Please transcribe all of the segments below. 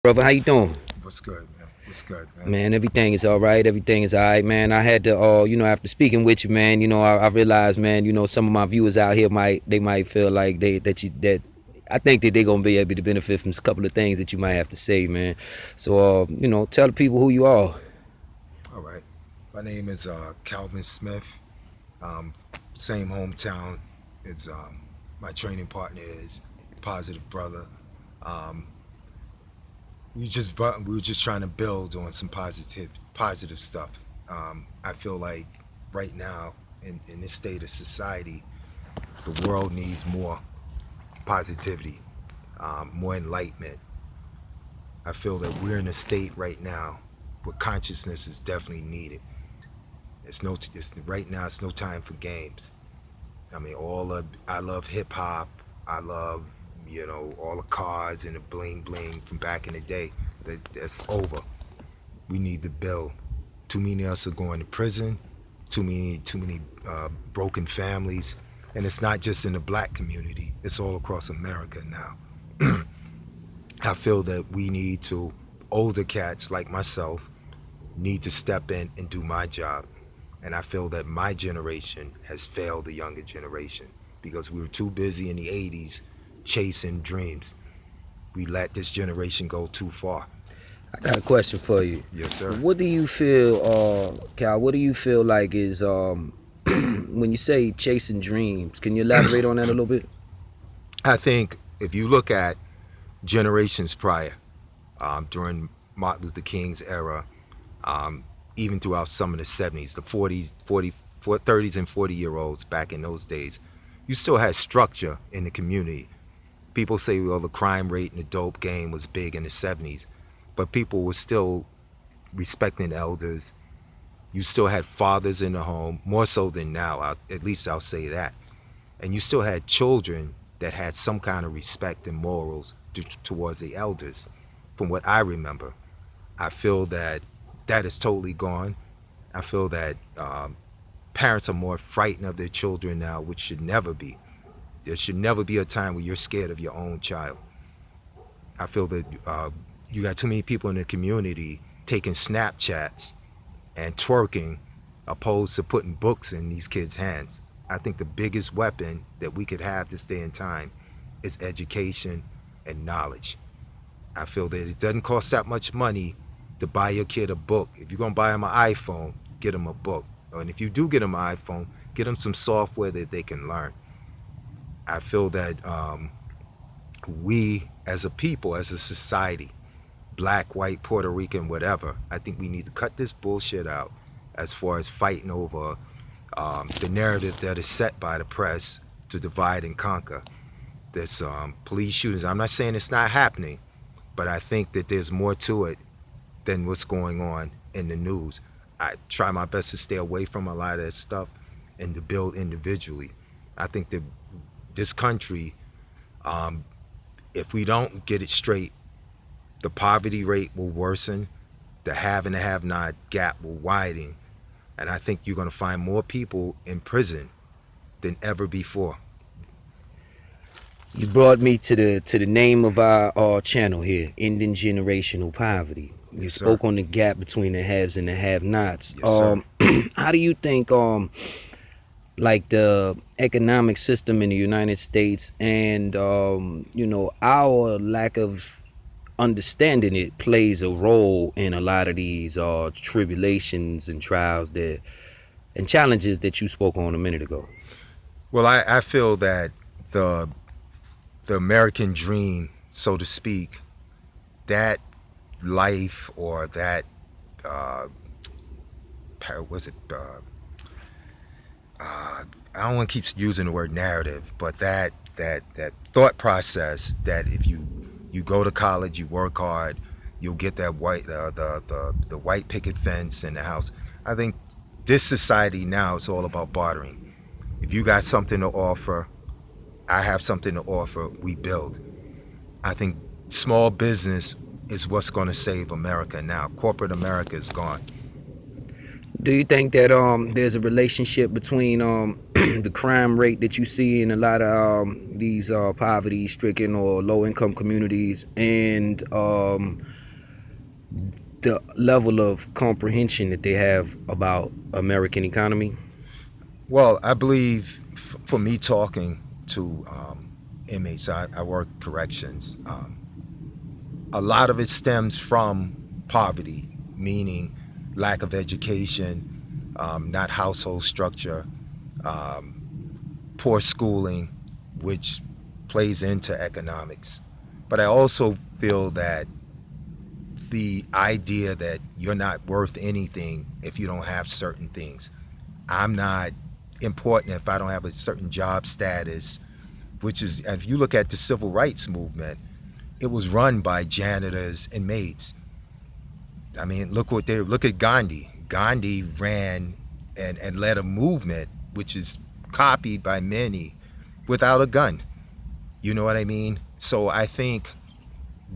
Brother, how you doing? What's good, man? What's good, man? Man, everything is all right. Everything is all right, man. I had to, after speaking with you, man, I realized, man, some of my viewers out here might feel like that I think that they're gonna be able to benefit from a couple of things that you might have to say, man. So, tell the people who you are. All right. My name is Calvin Smith. Um, Same hometown as my training partner is Positive Brother. Um, we were just trying to build on some positive stuff. I feel like right now in this state of society, the world needs more positivity, more enlightenment. I feel that we're in a state right now where consciousness is definitely needed. Right now. It's no time for games. I mean, I love hip hop. I love all the cars and the bling bling from back in the day. That's over. We need to build. Too many of us are going to prison. Too many broken families, and it's not just in the black community. It's all across America now. I feel that we need to, older cats like myself, need to step in and do my job. And I feel that my generation has failed the younger generation because we were too busy in the 80s chasing dreams. We let this generation go too far. I got a question for you. Yes, sir. What do you feel, Cal? What do you feel like is when you say chasing dreams? Can you elaborate on that a little bit? I think if you look at generations prior, during Martin Luther King's era, um, even throughout some of the 70s, the 30s and 40-year-olds back in those days, you still had structure in the community. People say, well, the crime rate and the dope game was big in the 70s, but people were still respecting elders. You still had fathers in the home, more so than now, at least I'll say that. And you still had children that had some kind of respect and morals towards the elders, from what I remember. I feel that that is totally gone. I feel that parents are more frightened of their children now, which should never be. There should never be a time where you're scared of your own child. I feel that you got too many people in the community taking Snapchats and twerking opposed to putting books in these kids' hands. I think the biggest weapon that we could have to stay in time is education and knowledge. I feel that it doesn't cost that much money to buy your kid a book. If you're going to buy them an iPhone, get them a book. And if you do get them an iPhone, get them some software that they can learn. I feel that we as a people, as a society, black, white, Puerto Rican, whatever, I think we need to cut this bullshit out as far as fighting over the narrative that is set by the press to divide and conquer. This police shootings, I'm not saying it's not happening, but I think that there's more to it than what's going on in the news. I try my best to stay away from a lot of that stuff and to build individually. I think that this country, um, if we don't get it straight, the poverty rate will worsen, the have and the have not gap will widen, and I think you're going to find more people in prison than ever before. You brought me to the name of our channel here, Ending Generational Poverty. We Yes, sir. spoke on the gap between the haves and the have-nots. Yes, sir. How do you think like the economic system in the United States and our lack of understanding it plays a role in a lot of these tribulations and trials that and challenges that you spoke on a minute ago? Well, I feel that the the American dream, so to speak, that life or that uh, was it? I don't want to keep using the word narrative, but that thought process that if you go to college, you work hard, you'll get that white the white picket fence in the house. I think this society now is all about bartering. If you got something to offer, I have something to offer. We build. I think small business is what's going to save America now. Corporate America is gone. Do you think that there's a relationship between the crime rate that you see in a lot of these poverty stricken or low income communities and the level of comprehension that they have about American economy? Well, I believe for me talking to inmates, I work corrections. A lot of it stems from poverty, meaning lack of education, not household structure, poor schooling, which plays into economics. But I also feel that the idea that you're not worth anything if you don't have certain things. I'm not important if I don't have a certain job status, which is, if you look at the civil rights movement, it was run by janitors and maids. I mean, look at Gandhi. Gandhi ran and led a movement which is copied by many without a gun. You know what I mean? So I think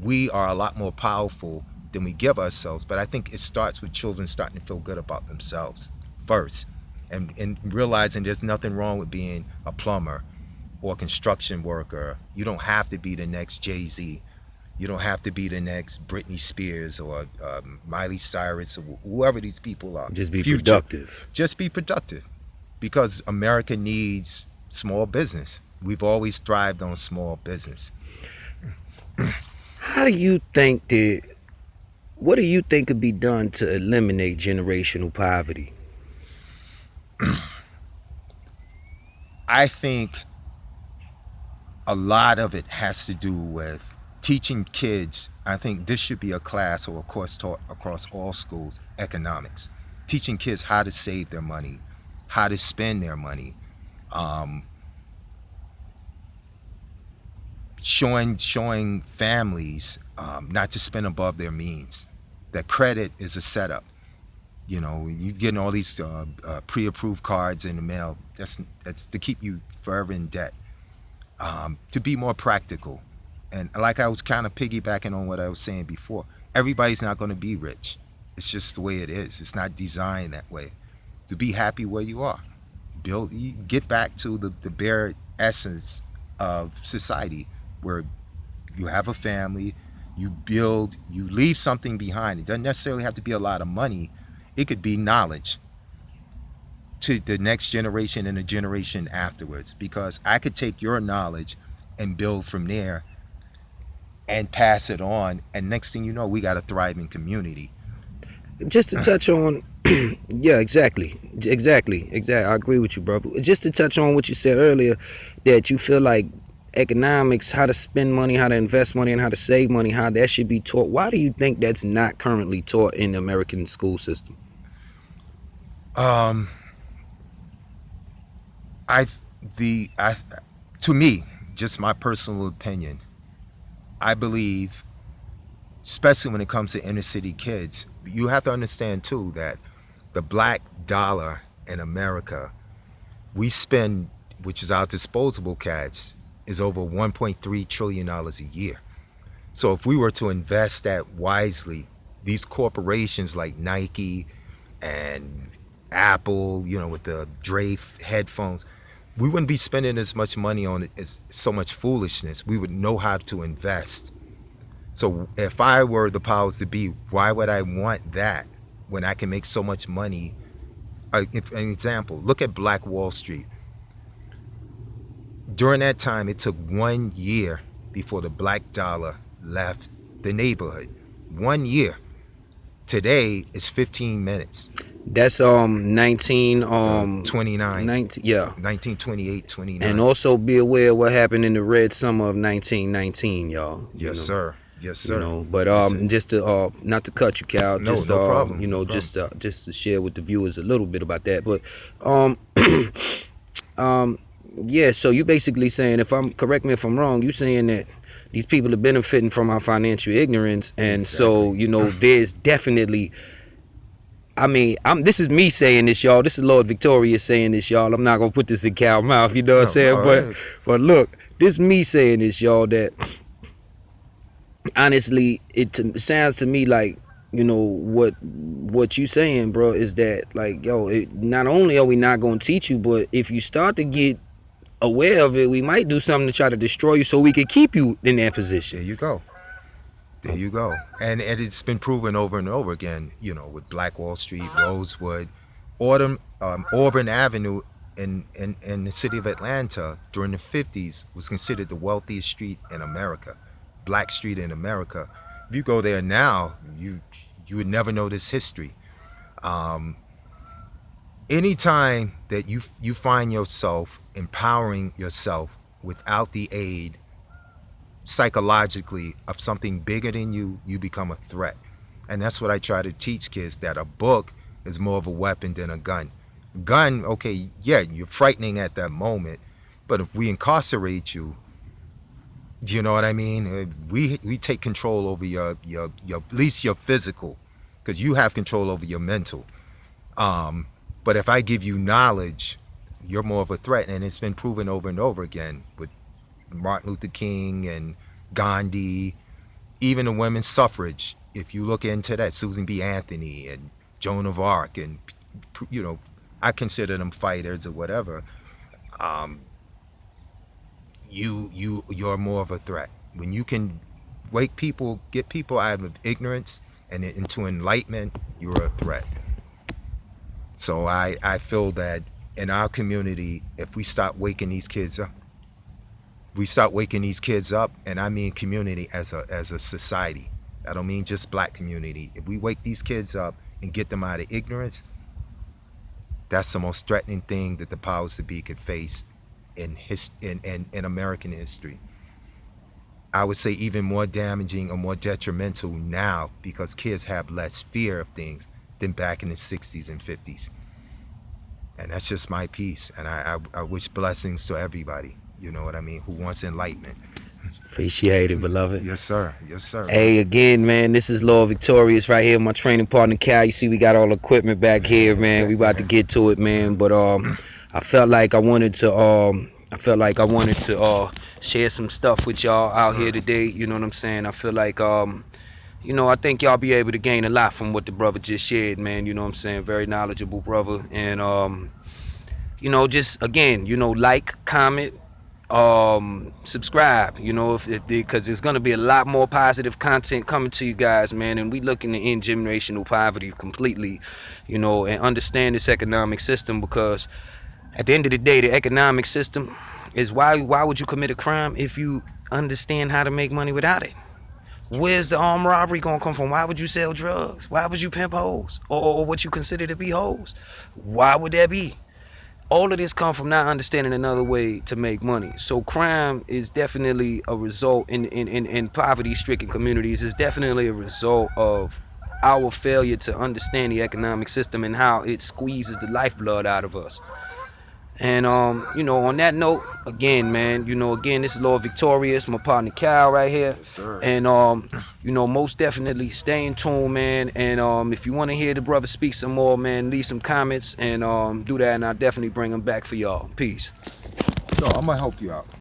we are a lot more powerful than we give ourselves, but I think it starts with children starting to feel good about themselves first, and realizing there's nothing wrong with being a plumber or a construction worker. You don't have to be the next Jay-Z. You don't have to be the next Britney Spears or Miley Cyrus or whoever these people are. Just be productive. Just be productive, because America needs small business. We've always thrived on small business. How do you think that? What do you think could be done to eliminate generational poverty? I think a lot of it has to do with teaching kids. I think this should be a class or a course taught across all schools, economics. Teaching kids how to save their money, how to spend their money, showing families not to spend above their means. That credit is a setup. You know, you getting all these pre-approved cards in the mail. That's to keep you forever in debt. To be more practical, and like I was kind of piggybacking on what I was saying before, everybody's not going to be rich. It's just the way it is. It's not designed that way. To be happy where you are, get back to the bare essence of society, where you have a family, you build, you leave something behind. It doesn't necessarily have to be a lot of money. It could be knowledge to the next generation and the generation afterwards, because I could take your knowledge and build from there and pass it on, and next thing you know, we got a thriving community. Just to touch on, yeah, exactly. I agree with you, bro. Just to touch on what you said earlier, that you feel like economics, how to spend money, how to invest money, and how to save money, how that should be taught. Why do you think that's not currently taught in the American school system? To me, just my personal opinion, I believe, especially when it comes to inner city kids, you have to understand too that the black dollar in America, we spend, which is our disposable cash, is over $1.3 trillion a year. So if we were to invest that wisely, these corporations like Nike and Apple, you know, with the Dre headphones, we wouldn't be spending as much money on it, as so much foolishness. We would know how to invest. So if I were the powers to be, why would I want that when I can make so much money? If, an example, look at Black Wall Street. During that time, it took 1 year before the black dollar left the neighborhood. 1 year. Today, it's 15 minutes. That's 29. 19, yeah. 1928, 29. And also be aware of what happened in the Red Summer of 1919, y'all. Yes, sir. Yes, sir. You know, but just to not to cut you, Cal. No, just, no problem. You know, no just to share with the viewers a little bit about that. But yeah. So you basically saying, correct me if I'm wrong, you saying that these people are benefiting from our financial ignorance, and exactly. So you know, there's definitely. I mean, this is me saying this, y'all. This is Lord Victoria saying this, y'all. I'm not gonna put this in Cal's mouth, you know what I'm saying? But look, this is me saying this, y'all. That honestly, it sounds to me like you know what you saying, bro, is that like, yo, not only are we not gonna teach you, but if you start to get aware of it, we might do something to try to destroy you so we can keep you in that There position. you go. There you go. And it's been proven over and over again, with Black Wall Street, Rosewood, Auburn Avenue in the city of Atlanta during the 50s was considered the wealthiest street in America, black street in America. If you go there now, you would never know this history. Um, Anytime that you find yourself empowering yourself without the aid psychologically of something bigger than you, you become a threat. And that's what I try to teach kids, that a book is more of a weapon than a gun. Gun, okay, yeah, you're frightening at that moment, but if we incarcerate you, do you know what I mean? We take control over your at least your physical, because you have control over your mental. Um, but if I give you knowledge, you're more of a threat, and it's been proven over and over again with Martin Luther King and Gandhi, even the women's suffrage. If you look into that, Susan B. Anthony and Joan of Arc, and I consider them fighters or whatever. Um, you're more of a threat when you can get people out of ignorance and into enlightenment. You're a threat. So I feel that in our community, if we start waking these kids up, and I mean community as a society. I don't mean just black community. If we wake these kids up and get them out of ignorance, that's the most threatening thing that the powers that be could face in American history. I would say even more damaging or more detrimental now, because kids have less fear of things than back in the 60s and 50s. And that's just my piece. And I wish blessings to everybody, you know what I mean, who wants enlightenment. Appreciate it, beloved. Yes, sir. Yes, sir. Hey, again, man, this is Lord Victorious right here, my training partner Cal. You see, we got all the equipment back here, man. We about to get to it, man. But I felt like I wanted to share some stuff with y'all out here today. You know what I'm saying? I feel like I think y'all be able to gain a lot from what the brother just shared, man. You know what I'm saying? Very knowledgeable brother. And just again, like, comment, subscribe, because there's gonna be a lot more positive content coming to you guys, man. And we looking to end generational poverty completely, and understand this economic system, because at the end of the day, the economic system is why would you commit a crime if you understand how to make money without it? Where's the armed robbery gonna come from? Why would you sell drugs? Why would you pimp hoes, or what you consider to be hoes? Why would that be? All of this come from not understanding another way to make money. So crime is definitely a result in poverty-stricken communities. Is definitely a result of our failure to understand the economic system and how it squeezes the lifeblood out of us. And on that note, again, man, this is Lord Victorious, my partner Cal right here. Yes, sir. And most definitely stay in tune, man. And if you want to hear the brother speak some more, man, leave some comments and do that, and I'll definitely bring them back for y'all. Peace. So I'm gonna help you out.